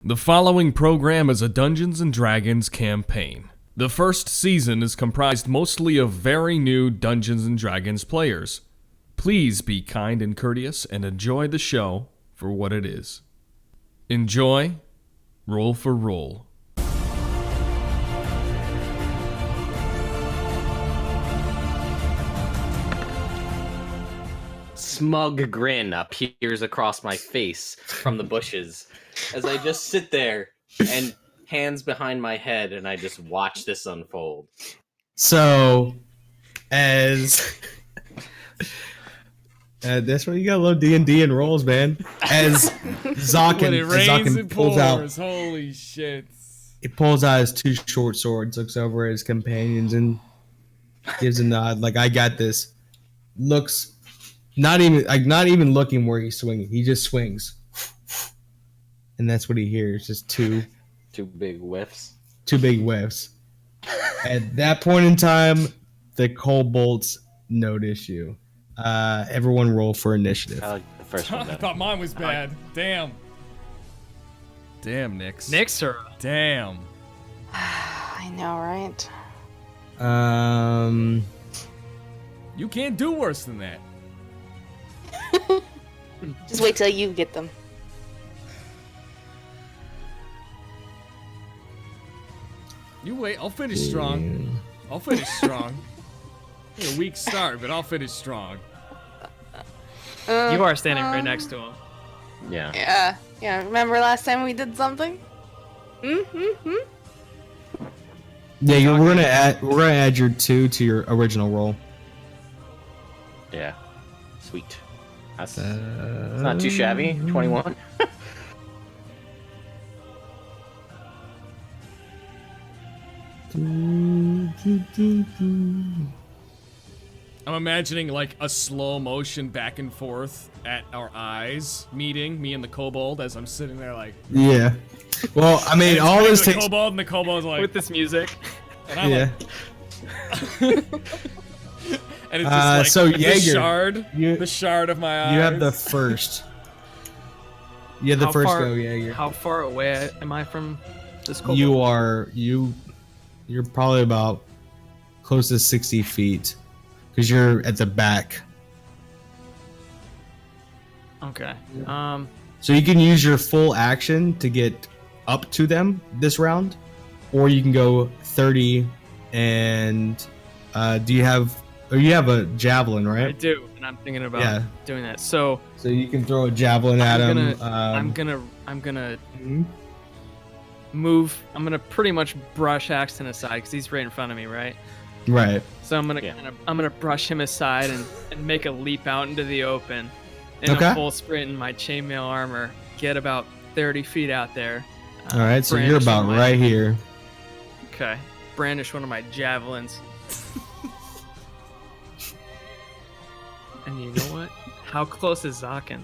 The following program is a Dungeons & Dragons campaign. The first season is comprised mostly of very new Dungeons & Dragons players. Please be kind and courteous and enjoy the show for what it is. Enjoy. Roll for roll. Smug grin appears across my face from the bushes as I just sit there and hands behind my head and I just watch this unfold. So, as that's where you got a little D&D and rolls, man. As Zokkan pulls out, holy shit. he pulls out his two short swords, looks over at his companions, and gives a nod, like I got this. Looks not even looking where he's swinging. He just swings, and that's what he hears. Just two big whiffs. Two big whiffs. At that point in time, the kobolds notice you. Everyone roll for initiative. I like the first one. I thought mine was bad. Damn, Nix. Nixera. Damn. I know, right? You can't do worse than that. Just wait till you get them. You wait, I'll finish strong. I'll finish strong. A weak start, but I'll finish strong. You are standing right next to him. Yeah. Yeah. Remember last time we did something? Yeah, we're gonna add your 2 to your original roll. Yeah. Sweet. That's it's not too shabby. 21. I'm imagining like a slow motion back and forth at our eyes meeting, me and the kobold, as I'm sitting there like. Yeah. Well, I mean, all this takes. Kobold and the kobold's like. With this music. And I'm yeah. like. And it's just like so the Jaeger, the shard of my eyes. You have the first. You have the first go, Jaeger. How far away am I from this kobold? You're probably about close to 60 feet. Because you're at the back. Okay. So you can use your full action to get up to them this round. Or you can go 30 and you have a javelin, right? I do, and I'm thinking about doing that. So you can throw a javelin at him. I'm gonna move. I'm gonna pretty much brush Axton aside because he's right in front of me, right? Right. So I'm gonna brush him aside and make a leap out into the open in a full sprint in my chainmail armor. Get about 30 feet out there. All right, so you're about right here. Okay. Brandish one of my javelins. And you know what? How close is Zokkan?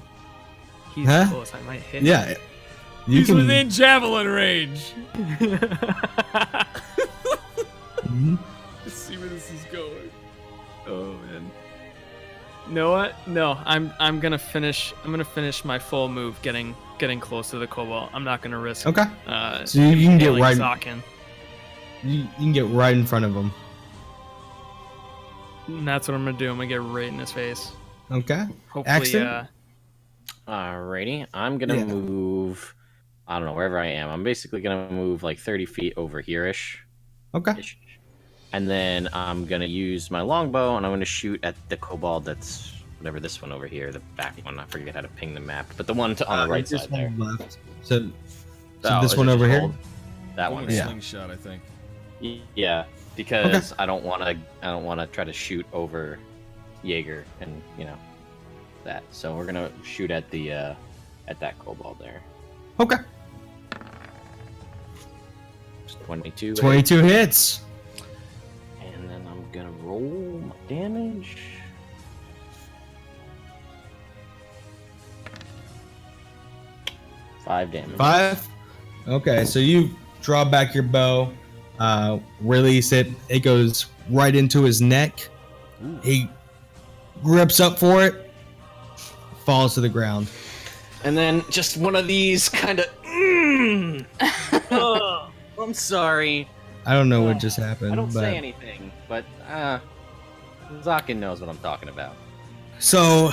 He's close. I might hit him. Yeah. He's within javelin range. Let's see where this is going. Oh man. You know what? No, I'm gonna finish my full move getting close to the kobold. I'm not gonna risk so you can get right Zokkan. You can get right in front of him. And that's what I'm gonna do. I'm gonna get right in his face. Okay. Hopefully, Axton? Alrighty. I'm gonna move. I don't know, wherever I am. I'm basically gonna move like 30 feet over here-ish. Okay. And then I'm gonna use my longbow and I'm gonna shoot at the kobold that's whatever this one over here, the back one. I forget how to ping the map, but the one on the right side there. Left. So this one over here. That one. Yeah. Slingshot, I think. Yeah, because I don't want to try to shoot over Jaeger and that. So we're gonna shoot at the at that kobold there. Okay. 22. 22 hits. And then I'm gonna roll my damage. Five damage. 5? Okay, so you draw back your bow, release it. It goes right into his neck. Ooh. He grips up for it, falls to the ground. And then just one of these kind of I'm sorry. I don't know what just happened. I don't but... say anything, but Zokkan knows what I'm talking about. So,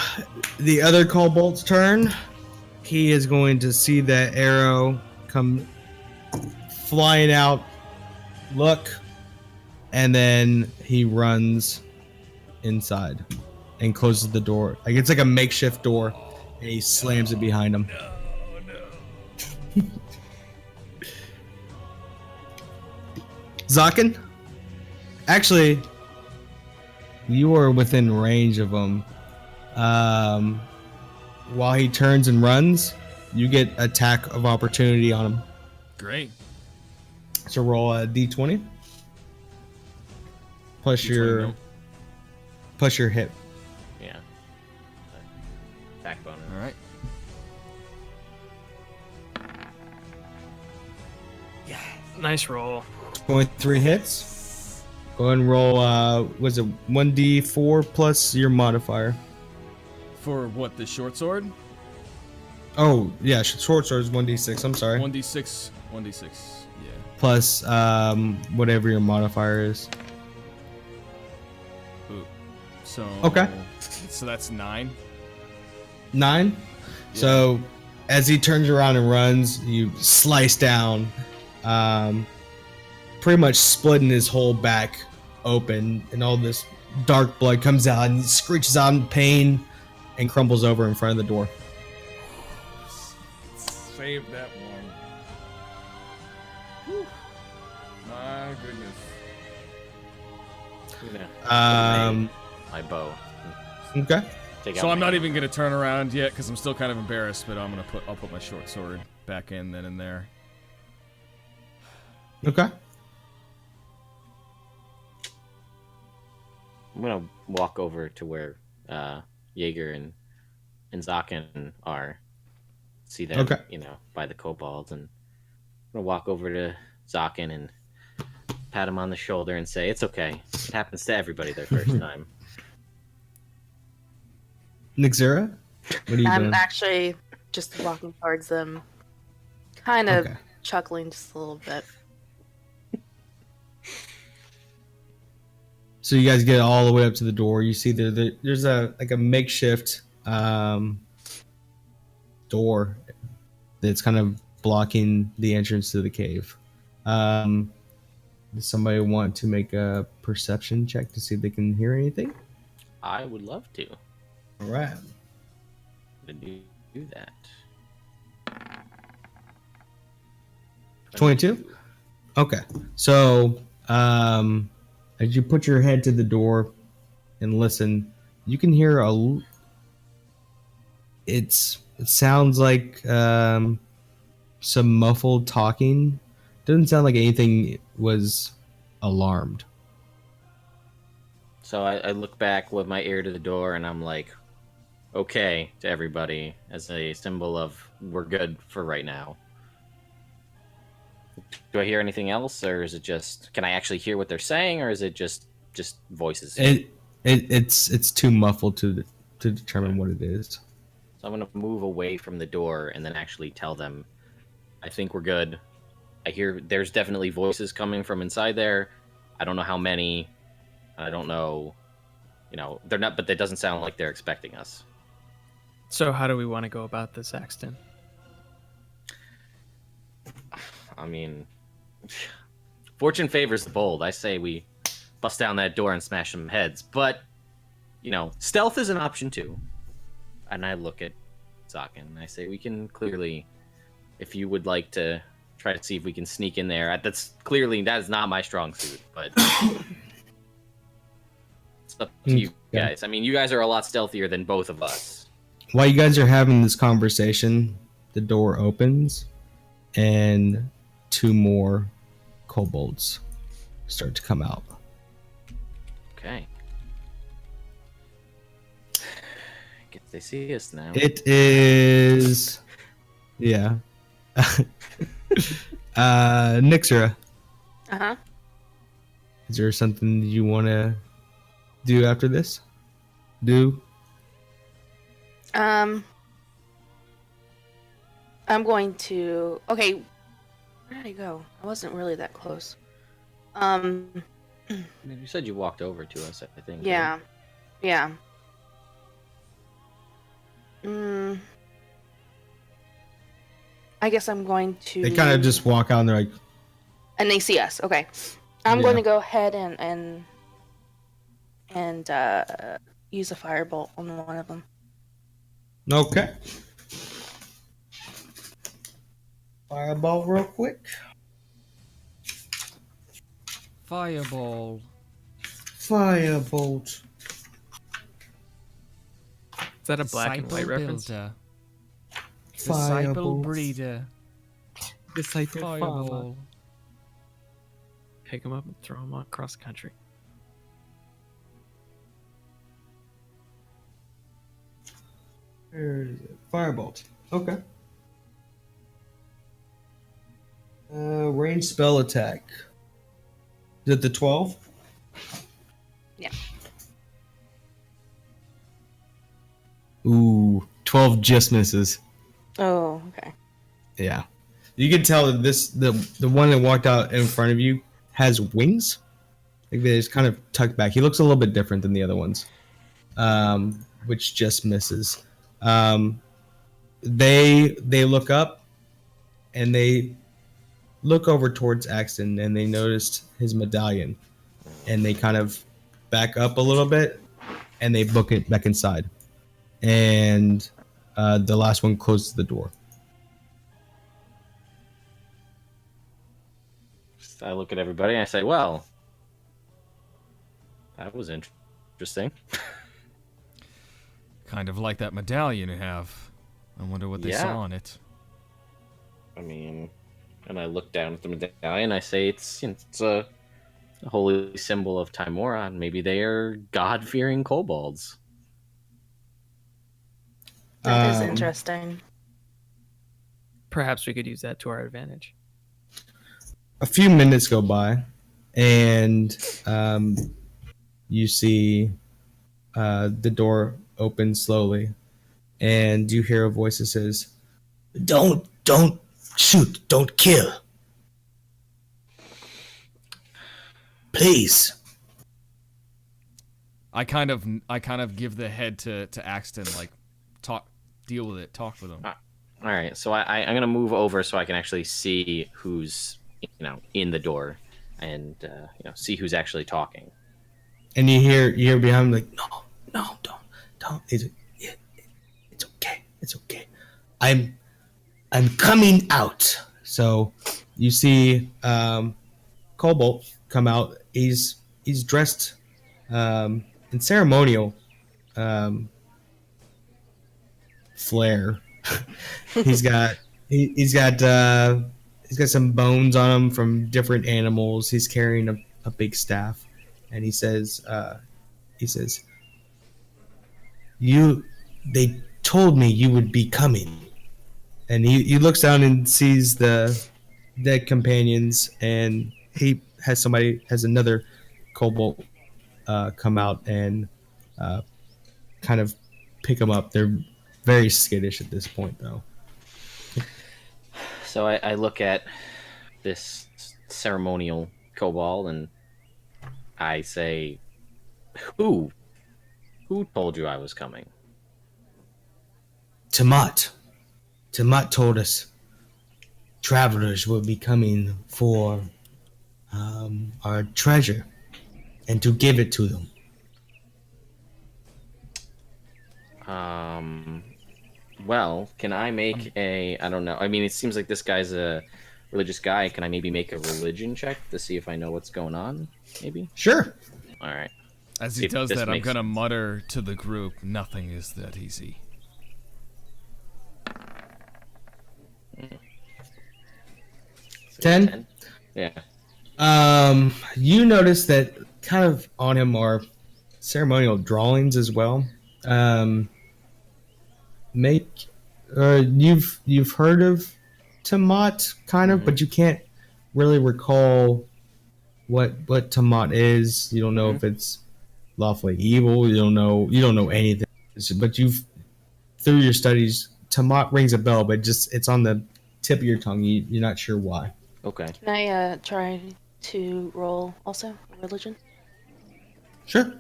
the other kobold's turn. He is going to see that arrow come flying out, look, and then he runs inside and closes the door. Like it's like a makeshift door, and he slams it behind him. No. Zokkan? Actually, you are within range of him. While he turns and runs, you get attack of opportunity on him. Great. So roll a d20 plus D20, your hit. Yeah. Attack bonus. All right. Nice roll. 0.3 hits. Go ahead and roll. Was it 1d4 plus your modifier? For what, the short sword? Oh yeah, short sword is 1d6. I'm sorry. 1d6. 1d6. Yeah. Plus whatever your modifier is. Ooh. So. Okay. So that's 9. 9. Yeah. So as he turns around and runs, you slice down, pretty much splitting his whole back open, and all this dark blood comes out, and he screeches out in pain and crumbles over in front of the door. Save that one. Whew. My goodness. My bow. Okay. So I'm not even gonna turn around yet because I'm still kind of embarrassed, but I'll put my short sword back in then and there. Okay. I'm gonna walk over to where Jaeger and Zokkan are. See them, Okay. by the kobolds, and I'm gonna walk over to Zokkan and pat him on the shoulder and say, "It's okay. It happens to everybody their first time." Nixera, what are you I'm doing? actually just walking towards them, kind of Okay. chuckling just a little bit. So you guys get all the way up to the door. You see there's a makeshift door that's kind of blocking the entrance to the cave. Does somebody want to make a perception check to see if they can hear anything? I would love to. All right. Do that. 22? Okay. So, as you put your head to the door and listen, you can hear it sounds like some muffled talking. Doesn't sound like anything was alarmed. So I look back with my ear to the door, and I'm like, "Okay," to everybody as a symbol of we're good for right now. Do I hear anything else, or is it just? Can I actually hear what they're saying, or is it just voices? It's too muffled to determine what it is. So I'm gonna move away from the door and then actually tell them, "I think we're good. I hear there's definitely voices coming from inside there. I don't know how many. I don't know. They're not, but that doesn't sound like they're expecting us." So how do we want to go about this, Axton? I mean, fortune favors the bold. I say we bust down that door and smash some heads. But, stealth is an option too. And I look at Zokkan and I say, we can clearly, if you would like to try to see if we can sneak in there. That is not my strong suit, but it's up to you guys. I mean, you guys are a lot stealthier than both of us. While you guys are having this conversation, the door opens and 2 more kobolds start to come out. Okay. Guess they see us now. It is, yeah. Nixera, Uh-huh. is there something you want to do after this? I'm going to. Okay. Where did I go? I wasn't really that close. You said you walked over to us, I think. Yeah. Right? Yeah. I guess I'm going to. They kind of just walk out and they're like, And they see us. Okay. I'm Yeah. going to go ahead and use a firebolt on one of them. okay. Fireball real quick. Fireball. Firebolt. Is that a black and white reference? Builder. Disciple Firebolt. breeder. Disciple Fireball. Pick them up and throw them across the country. Where is it? Firebolt. Okay. Range spell attack. Is it the 12? Yeah. Ooh, 12 just misses. Oh, okay. Yeah. You can tell that the one that walked out in front of you has wings. Like they're just kind of tucked back. He looks a little bit different than the other ones. Which just misses. They look up and they look over towards Axton and they noticed his medallion. And they kind of back up a little bit and they book it back inside. And the last one closes the door. I look at everybody and I say, well, that was interesting. Kind of like that medallion you have. I wonder what they Yeah. saw on it. I mean, and I look down at the medallion. I say it's a holy symbol of Timora. Maybe they are God-fearing kobolds. That is interesting. Perhaps we could use that to our advantage. A few minutes go by, and you see the door open slowly, and you hear a voice that says, don't shoot, don't kill. Please. I kind of give the head to Axton, like, deal with it, talk with him. All right, so I'm gonna move over so I can actually see who's in the door, and see who's actually talking. And you hear behind him like, no, don't. It's okay. It's okay. I'm coming out. So you see Cobalt come out. He's dressed in ceremonial flair. he's got some bones on him from different animals. He's carrying a big staff, and he says, they told me you would be coming. And he looks down and sees the dead companions, and he has another kobold come out and kind of pick them up. They're very skittish at this point, though. So I look at this ceremonial kobold and I say, Who told you I was coming? Tiamat told us travelers will be coming for our treasure and to give it to them. Well, can I make I don't know. I mean, it seems like this guy's a religious guy. Can I maybe make a religion check to see if I know what's going on? Maybe? Sure. All right. As See he if does this that, I'm makes gonna sense. mutter to the group, nothing is that easy. So 10? Yeah. You notice that kind of on him are ceremonial drawings as well. You've heard of Tiamat kind of, but you can't really recall what Tiamat is. You don't know if it's lawfully evil. You don't know anything. But through your studies, Tiamat rings a bell, but it's on the tip of your tongue. You're not sure why. Okay. Can I try to roll also religion? Sure.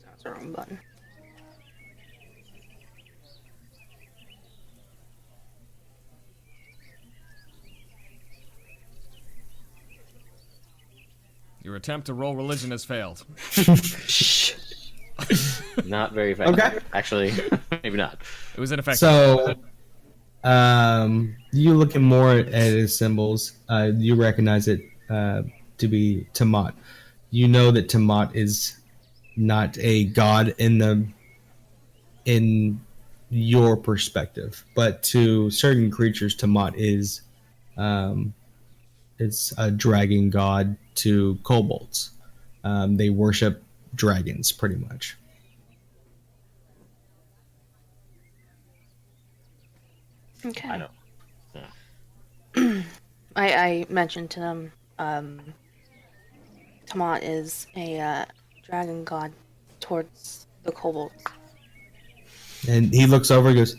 That's the wrong button. Your attempt to roll religion has failed. Not very effective. Okay. Actually, maybe not. It was ineffective. So, you looking more at his symbols, you recognize it to be Tiamat. You know that Tiamat is not a god in your perspective, but to certain creatures, Tiamat is it's a dragon god to kobolds. They worship dragons, pretty much. Okay. I know. I mentioned to them, Tiamat is a dragon god towards the kobolds. And he looks over and goes,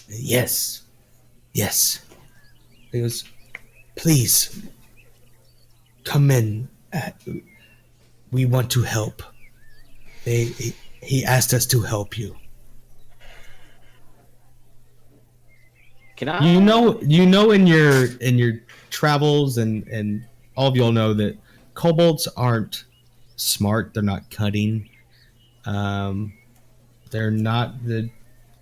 yes. Yes. He goes, please, come in. We want to help. He asked us to help you. Can I? You know in your travels and all of y'all know that kobolds aren't smart. They're not cunning. They're not the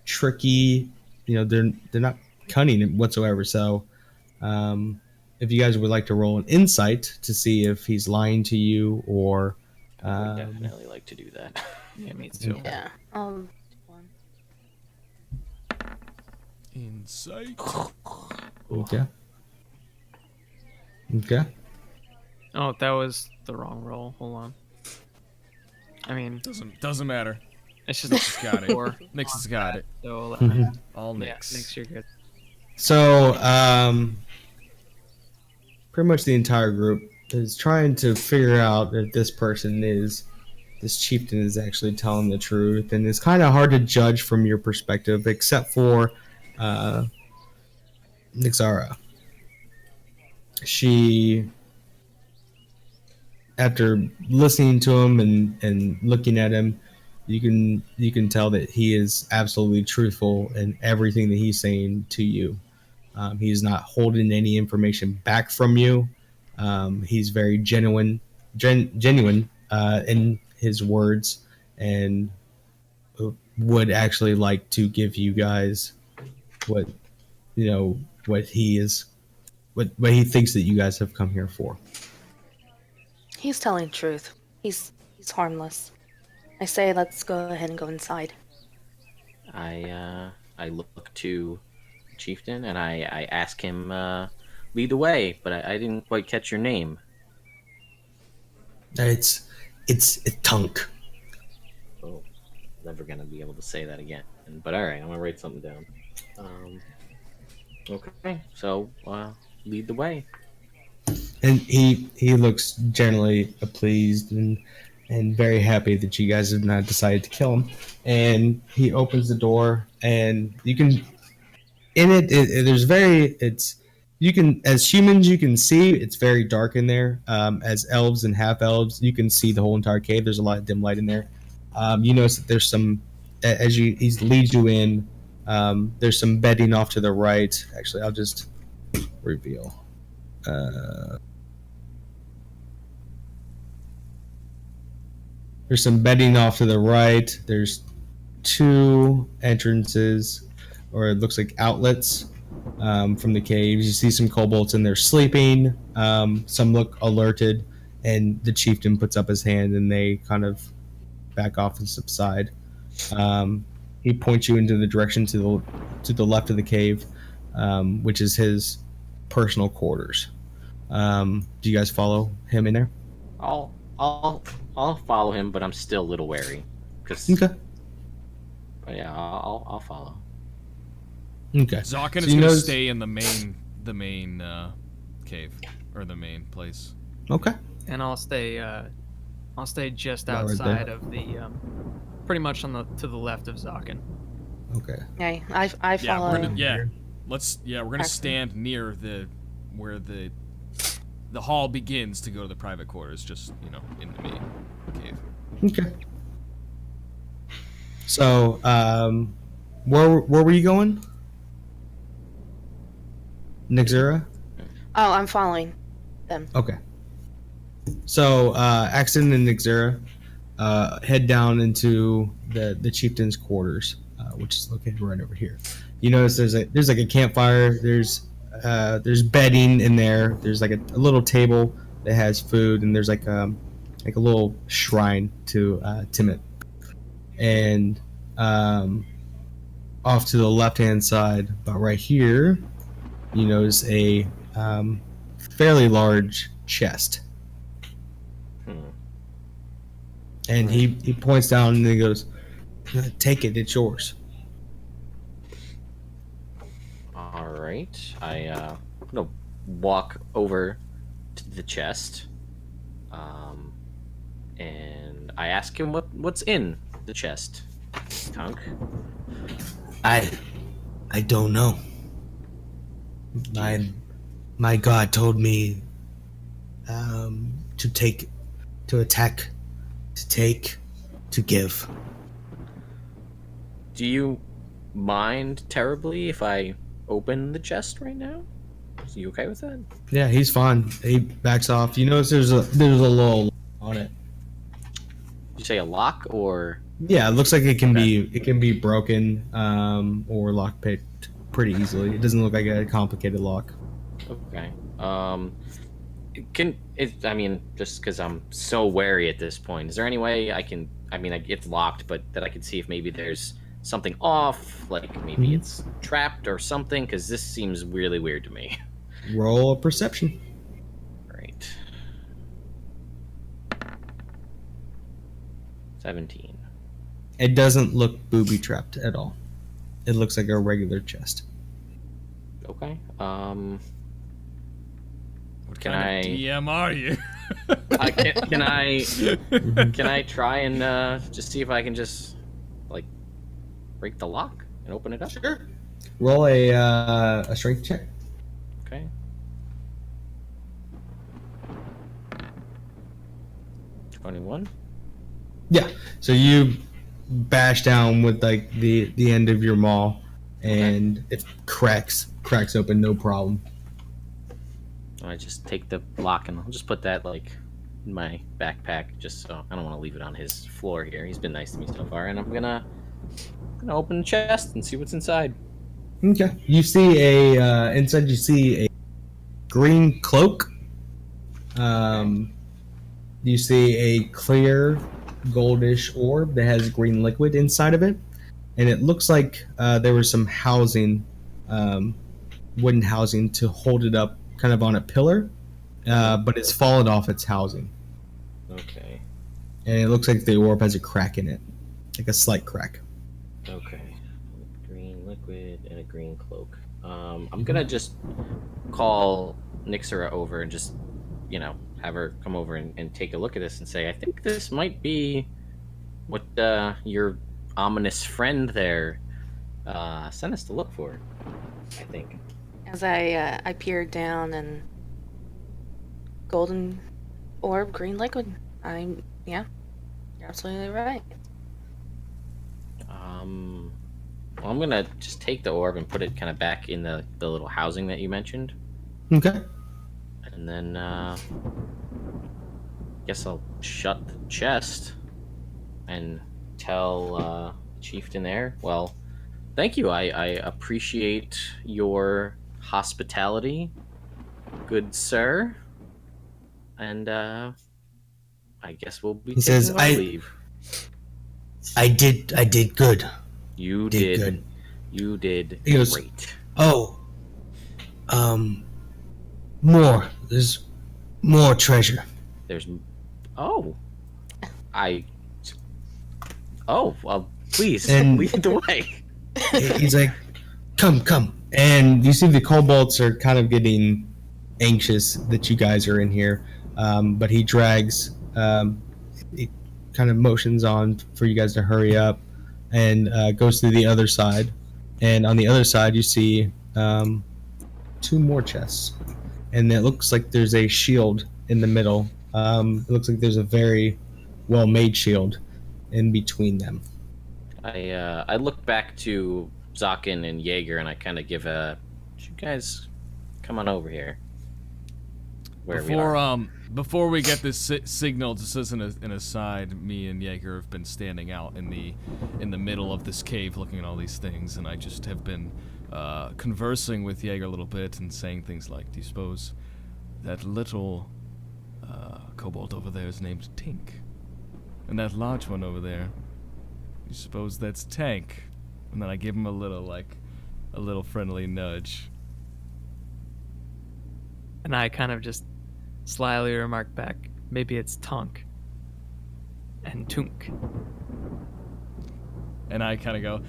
tricky. They're not cunning whatsoever. So, if you guys would like to roll an insight to see if he's lying to you or, I would definitely like to do that. Yeah, me too. Yeah. One. Insight. okay. Okay. Oh, that was the wrong roll. Hold on. I mean, Doesn't matter. it's just Nix got it. 4. Nix has got it. So, All yeah, Nix. Nix, you're good. So, pretty much the entire group is trying to figure out if this chieftain is actually telling the truth, and it's kind of hard to judge from your perspective, except for Nixera. She, after listening to him and looking at him, you can tell that he is absolutely truthful in everything that he's saying to you. He's not holding any information back from you. He's very genuine in his words, and would actually like to give you guys what he thinks that you guys have come here for. He's telling the truth. He's harmless. I say let's go ahead and go inside. I look to Chieftain and I ask him lead the way, but I didn't quite catch your name. It's Tunk. Oh, never gonna be able to say that again. But all right, I'm gonna write something down. Okay, so lead the way. And he looks generally pleased and very happy that you guys have not decided to kill him. And he opens the door, and you can as humans you can see it's very dark in there. As elves and half elves, you can see the whole entire cave. There's a lot of dim light in there. You notice that there's some he leads you in. There's some bedding off to the right. Actually, I'll just reveal. There's some bedding off to the right. There's 2 entrances, or it looks like outlets from the caves. You see some kobolds in there sleeping. Some look alerted, and the chieftain puts up his hand, and they kind of back off and subside. He points you into the direction to the left of the cave, which is his personal quarters. Do you guys follow him in there? I'll follow him, but I'm still a little wary. Okay. But yeah, I'll follow. Okay. Zokkan So is you gonna notice- stay in the main cave or the main place. Okay. And I'll stay just Right outside there. of the pretty much to the left of Zokkan. Okay. Okay, I Yeah, follow. we're gonna, yeah. We're gonna stand near where the hall begins to go to the private quarters, just, in the main cave. Okay. So, where were you going? Nixera? Oh, I'm following them. Okay. So, Axton and Nixera head down into the chieftain's quarters, which is located right over here. You notice there's like a campfire. There's bedding in there. There's like a little table that has food, and there's like a little shrine to Timid. And off to the left-hand side, about right here, you notice a fairly large chest. And he points down and he goes, "Take it, it's yours." All right. I'm gonna walk over to the chest, and I ask him what's in the chest. Tunk. I don't know. My god told me to attack, to take, to give. Do you mind terribly if I open the chest right now? Is you okay with that? Yeah, he's fine. He backs off. You notice there's a little on it. You say a lock or? Yeah, it looks like it can be broken or lockpicked pretty easily. It doesn't look like a complicated lock. Okay. Just because I'm so wary at this point, is there any way I can? It's locked, but that I can see if maybe there's something off, like maybe it's trapped or something, because this seems really weird to me. Roll a perception. Right. 17. It doesn't look booby trapped at all. It looks like a regular chest. Okay. What Can kind of I- DM are you? Can I try and just see if I can just break the lock and open it up? Sure. Roll a strength check. Okay. 21. Yeah. So you bash down with like the end of your maul, and it cracks open, no problem. I just take the lock and I'll just put that in my backpack, just so I don't want to leave it on his floor here. He's been nice to me so far, and I'm gonna open the chest and see what's inside. Okay. You see inside. You see a green cloak. You see a clear goldish orb that has green liquid inside of it, and it looks like there was some housing, wooden housing to hold it up, kind of on a pillar, but it's fallen off its housing, Okay. and it looks like the orb has a crack in it, like a slight crack. Okay. Green liquid and a green cloak. I'm gonna just call Nixera over and just, have her come over and take a look at this and say, I think this might be what your ominous friend there sent us to look for. I think. As I peered down and golden orb, green liquid. You're absolutely right. Well, I'm gonna just take the orb and put it kind of back in the little housing that you mentioned, Okay. and then guess I'll shut the chest and tell Chieftain there. Well, thank you. I appreciate your hospitality, good sir. And I guess we'll be He says, taking our leave. I did good. You Did did. good. You did He goes, great. Oh, more. There's more treasure. There's. Oh. Well, please And- lead the way. He's like, come. And you see the kobolds are kind of getting anxious that you guys are in here. But he drags, he kind of motions on for you guys to hurry up and goes to the other side. And on the other side, you see 2 more chests, and it looks like there's a shield in the middle. It looks like there's a very well-made shield in between them. I look back to Zokkan and Jaeger, and I kind of give a, you guys come on over here. Where we are. Before we get this signal, just as an aside, me and Jaeger have been standing out in the middle of this cave, looking at all these things, and I just have been conversing with Jaeger a little bit and saying things like, "Do you suppose that little kobold over there is named Tink, and that large one over there, you suppose that's Tank?" And then I give him a little friendly nudge. And I kind of just slyly remark back, maybe it's Tunk and Tunk. And I kind of go,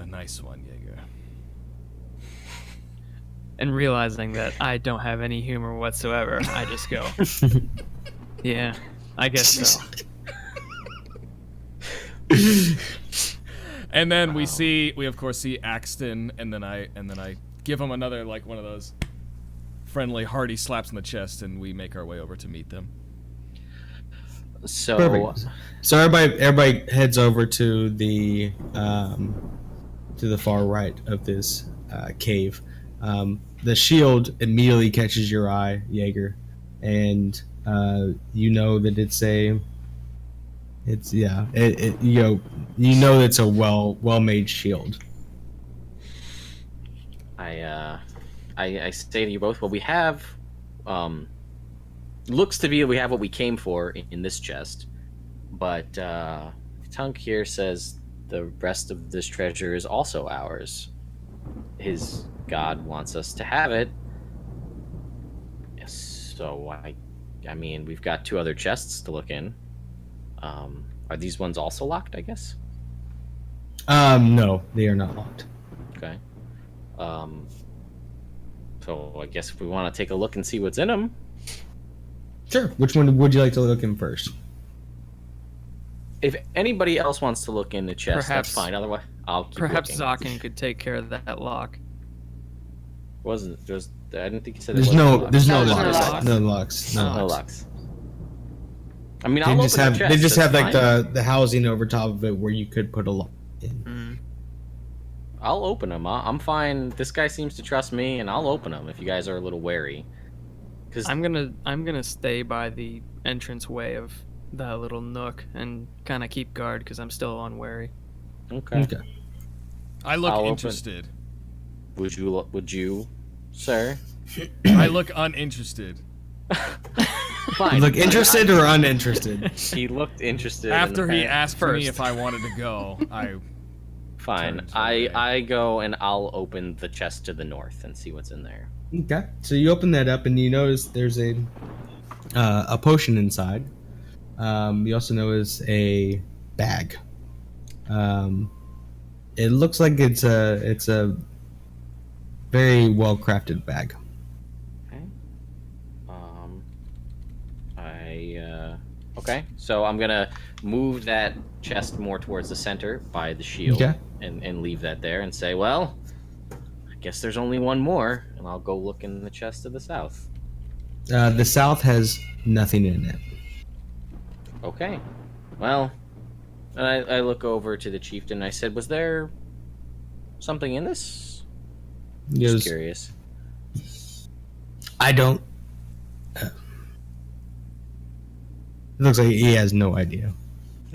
nice one, Jaeger. And realizing that I don't have any humor whatsoever, I just go, yeah, I guess so. And then we of course see Axton, and then I give him another like one of those friendly hearty slaps on the chest, and we make our way over to meet them. So, Perfect. So everybody heads over to the far right of this cave. The shield immediately catches your eye, Jaeger, and you know that it's a well-made shield. I say to you both, well, we have, looks to be we have what we came for in this chest, but Tunk here says the rest of this treasure is also ours. His god wants us to have it. So I mean, we've got 2 other chests to look in. Are these ones also locked, I guess? No, they are not locked. Okay. So I guess if we want to take a look and see what's in them. Sure. Which one would you like to look in first? If anybody else wants to look in the chest, that's fine. Otherwise, I'll keep Perhaps looking. Zokkan could take care of that lock. I didn't think you said There's there no was a lock. locks. No locks. No locks. I mean, They I'll just open have the chest. they just have that's like fine. the housing over top of it where you could put a lock in. I'll open them. I'm fine. This guy seems to trust me, and I'll open them if you guys are a little wary. Because I'm gonna stay by the entrance way of that little nook and kind of keep guard because I'm still unwary. okay. I look I'll open. interested. Would you, sir? I look uninterested. Fine. You look interested or uninterested? He looked interested. After in he the asked first. me if I wanted to go, I Fine. Turns away. I go and I'll open the chest to the north and see what's in there. Okay. So you open that up and you notice there's a potion inside. You also notice a bag. It looks like it's a very well crafted bag. Okay. Okay. So I'm gonna move that chest more towards the center by the shield, Okay. and leave that there and say, well, I guess there's only one more, and I'll go look in the chest to the south. The south has nothing in it. Okay. Well, and I look over to the chieftain and I said, was there something in this? He Just goes, curious. I don't. It looks like he has no idea.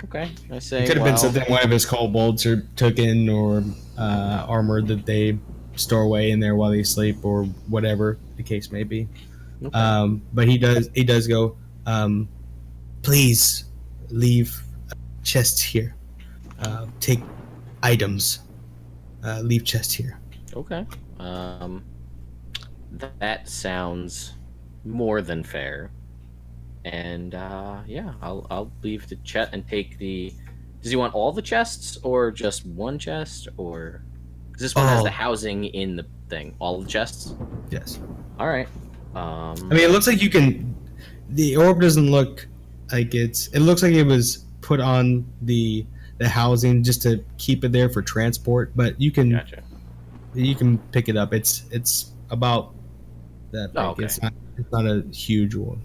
Okay. I say, It could have well, been something one of his kobolds or took in, or armor that they store away in there while they sleep, or whatever the case may be. Okay. But he does go. Please leave chests here. Take items. Leave chests here. Okay. That sounds more than fair. And yeah, I'll leave the chest and take the. Does he want all the chests or just one chest, or? Because this one has All. the housing in the thing. All the chests. Yes. All right. I mean, it looks like you can. The orb doesn't look like it's. It looks like it was put on the housing just to keep it there for transport. But you can. Gotcha. You can pick it up. It's about that big. Oh, okay. It's not a huge one.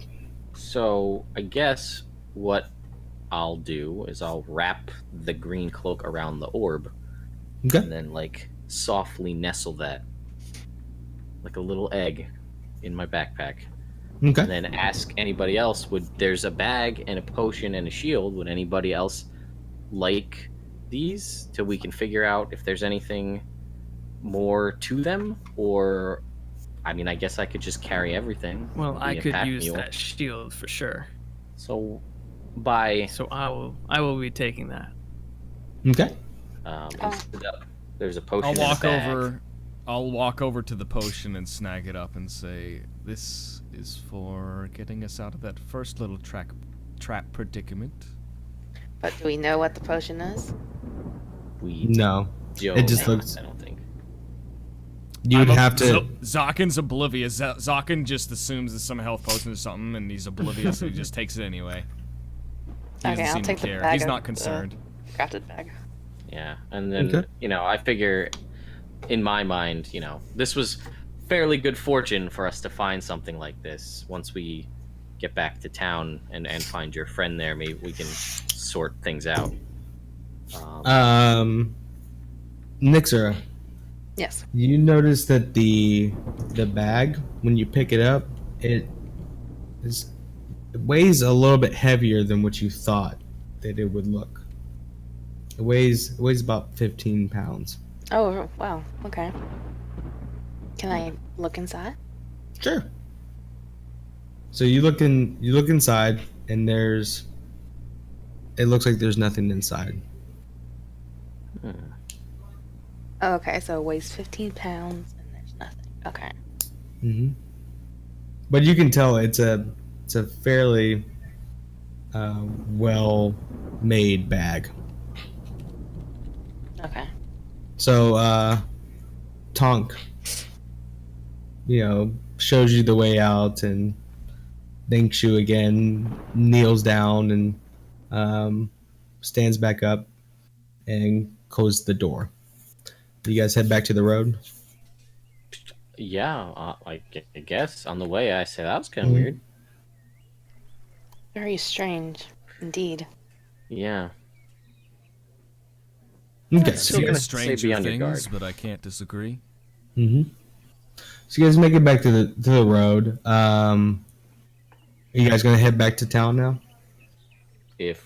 So I guess what I'll do is I'll wrap the green cloak around the orb, Okay. and then like softly nestle that like a little egg in my backpack. Okay. And then ask anybody else, there's a bag and a potion and a shield, would anybody else like these till we can figure out if there's anything more to them? Or I mean, I guess I could just carry everything. Well, I Be a could pack use mule. that shield for sure. So by So I will be taking that. Okay. there's a potion I'll in a walk bag. over. I'll walk over to the potion and snag it up and say, "This is for getting us out of that first little trap predicament." But do we know what the potion is? We No. Joe, It just not, looks- I don't think. You would have to. Zokkan's oblivious. Zokkan just assumes it's some health potion or something, and he's oblivious, and he just takes it anyway. He Okay, doesn't I'll seem take to the care. bag He's of not the- concerned. Crafted bag. Yeah, and then Okay. I figure, in my mind, this was fairly good fortune for us to find something like this. Once we get back to town and find your friend there, maybe we can sort things out. Nixera, Yes. you notice that the bag, when you pick it up, it weighs a little bit heavier than what you thought that it would look. It weighs about 15 pounds. Oh, wow. Okay. Can I look inside? Sure. So you look inside, and it looks like there's nothing inside. Oh, okay, so it weighs 15 pounds and there's nothing. Okay. Mm-hmm. But you can tell it's a fairly well made bag. Okay. So Tonk, shows you the way out and thanks you again, kneels down and stands back up and closes the door. You guys head back to the road? Yeah, I guess on the way I said that was kind of Mhm. weird. Very strange, indeed. Yeah. Okay. Still So, gonna Seems say stranger be on your things, guard. but I can't disagree. so you guys make it back to the road. Are you guys gonna head back to town now? If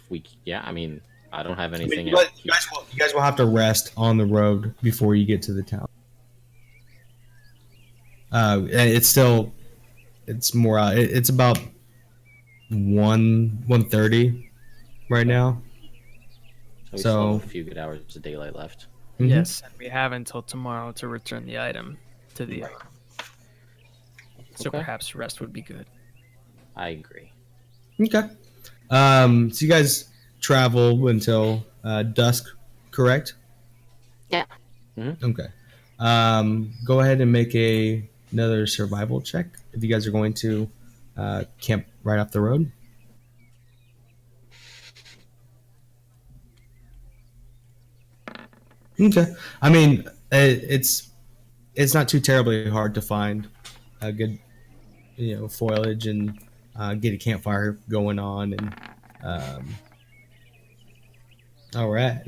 we, yeah, I mean, I don't have I mean, anything you else. guys will have to rest on the road before you get to the town. And it's more. It's about 1:30 right now. We still so- have a few good hours of daylight left. Mhm. Yes, and we have until tomorrow to return the item to the inn. So Okay. perhaps rest would be good. I agree. Okay. So you guys travel until dusk, correct? Yeah. Okay. Go ahead and make another survival check if you guys are going to camp right off the road. Okay. I mean, it's not too terribly hard to find a good, foliage and get a campfire going on and. All right.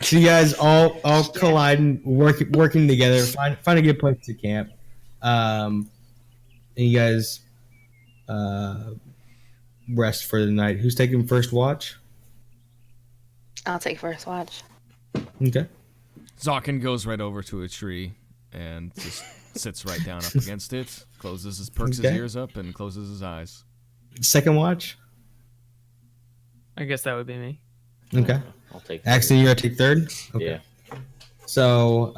So you guys all colliding, working together, find a good place to camp. And you guys rest for the night. Who's taking first watch? I'll take first watch. Okay. Zokkan goes right over to a tree and just sits right down up against it, perks his Okay. ears up, and closes his eyes. Second watch? I guess that would be me. Okay. I'll take. Axton, you gotta take third? Okay. Yeah. So,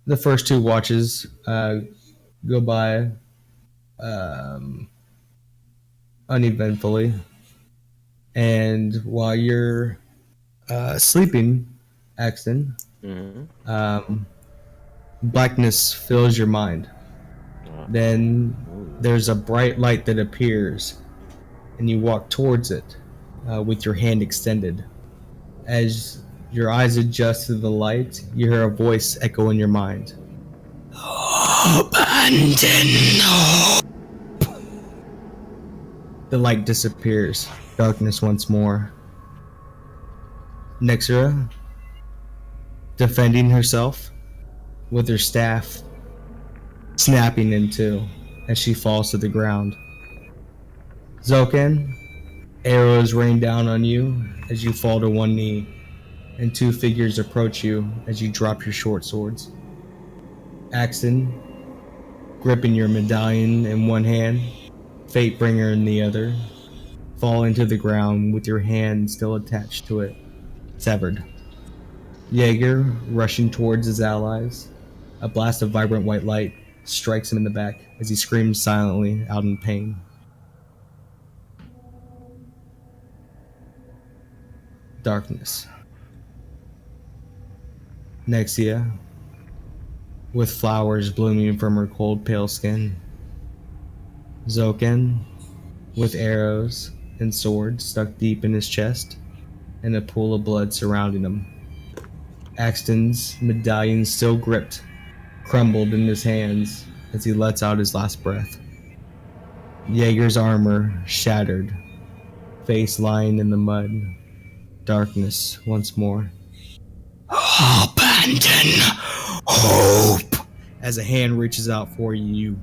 the first two watches go by uneventfully. And while you're sleeping, Axton, Mm-hmm. blackness fills your mind. Then there's a bright light that appears, and you walk towards it with your hand extended. As Your eyes adjust to the light. You hear a voice echo in your mind. Abandon hope. The light disappears. Darkness once more. Nixera, defending herself with her staff, snapping in two as she falls to the ground. Zokkan, arrows rain down on you as you fall to one knee, and two figures approach you as you drop your short swords. Axton, gripping your medallion in one hand, Fatebringer in the other, fall into the ground with your hand still attached to it, severed. Jaeger, rushing towards his allies, a blast of vibrant white light strikes him in the back as he screams silently out in pain. Darkness. Nixera, with flowers blooming from her cold, pale skin. Zokkan, with arrows and swords stuck deep in his chest, and a pool of blood surrounding him. Axton's medallion still gripped, crumbled in his hands as he lets out his last breath. Jaeger's armor shattered, face lying in the mud. Darkness once more. Abandon hope. As a hand reaches out for you, you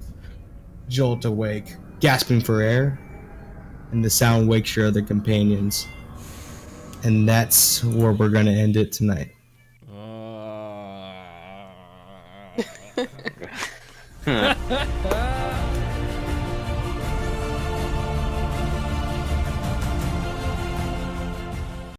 jolt awake, gasping for air, and the sound wakes your other companions. And that's where we're gonna end it tonight.